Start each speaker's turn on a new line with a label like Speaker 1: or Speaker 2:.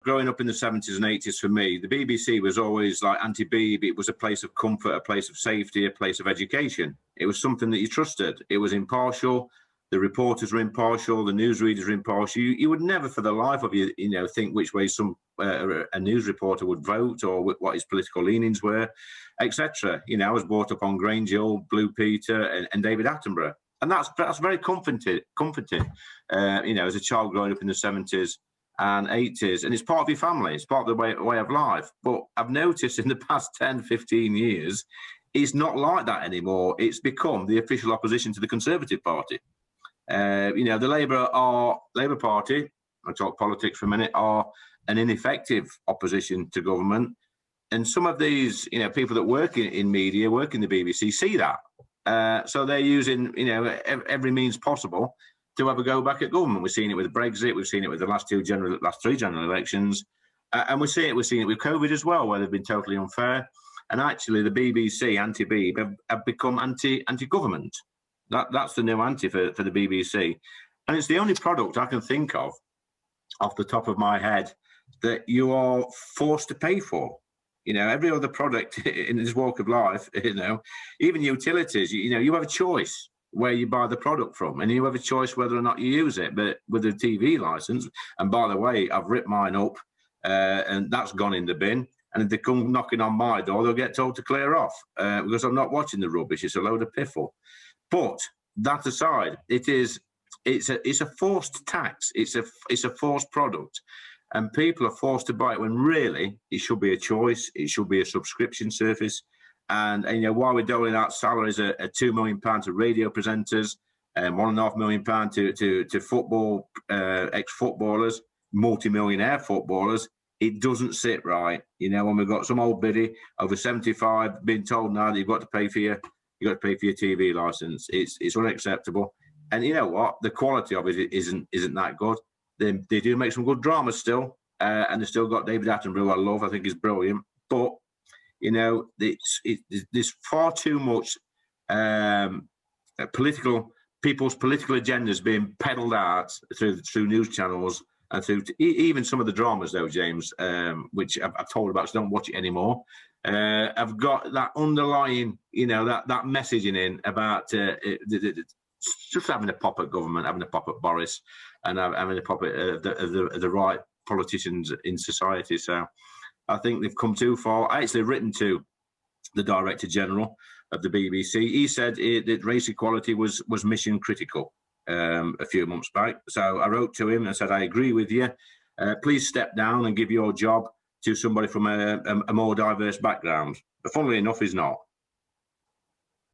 Speaker 1: growing up in the 70s and 80s, for me, the BBC was always like anti-Beeb. It was a place of comfort, a place of safety, a place of education. It was something that you trusted. It was impartial. The reporters were impartial. The newsreaders were impartial. You would never, for the life of you, think which way a news reporter would vote or what his political leanings were, etc. I was brought up on Grange Hill, Blue Peter, and David Attenborough, and that's very comforting. As a child growing up in the 70s and 80s, and it's part of your family. It's part of the way of life. But I've noticed in the past 10, 15 years, it's not like that anymore. It's become the official opposition to the Conservative Party. The Labour Party, I'll talk politics for a minute, are an ineffective opposition to government. And some of these, people that work in media, work in the BBC, see that. So they're using, every means possible to have a go back at government. We've seen it with Brexit. We've seen it with the last three general elections. And we're seeing it with COVID as well, where they've been totally unfair. And actually, the BBC, anti-Beeb, have become anti-government. That's the new anti for the BBC. And it's the only product I can think of, off the top of my head, that you are forced to pay for. Every other product in this walk of life, even utilities, you have a choice where you buy the product from, and you have a choice whether or not you use it. But with a TV license, and by the way, I've ripped mine up, and that's gone in the bin. And if they come knocking on my door, they'll get told to clear off because I'm not watching the rubbish. It's a load of piffle. But that aside, it's a forced tax. It's a forced product, and people are forced to buy it when really it should be a choice. It should be a subscription service. And while we're doling out salaries at £2 million to radio presenters and £1.5 million to football ex-footballers, multi-millionaire footballers, it doesn't sit right. When we've got some old biddy over 75 being told now that you've got to pay for your TV license, it's unacceptable. And you know what? The quality of it isn't that good. They do make some good dramas still, and they've still got David Attenborough, who I love. I think he's brilliant. But there's far too much people's political agendas being peddled out through news channels and through even some of the dramas, though, James, which I've told about, so don't watch it anymore. I've got that underlying, that messaging in about just having a pop at government, having a pop at Boris, and having a pop at the right politicians in society. So I think they've come too far. I actually written to the Director General of the BBC. He said that race equality was mission critical a few months back. So I wrote to him and said, I agree with you. Please step down and give your job to somebody from a more diverse background. But funnily enough, he's not.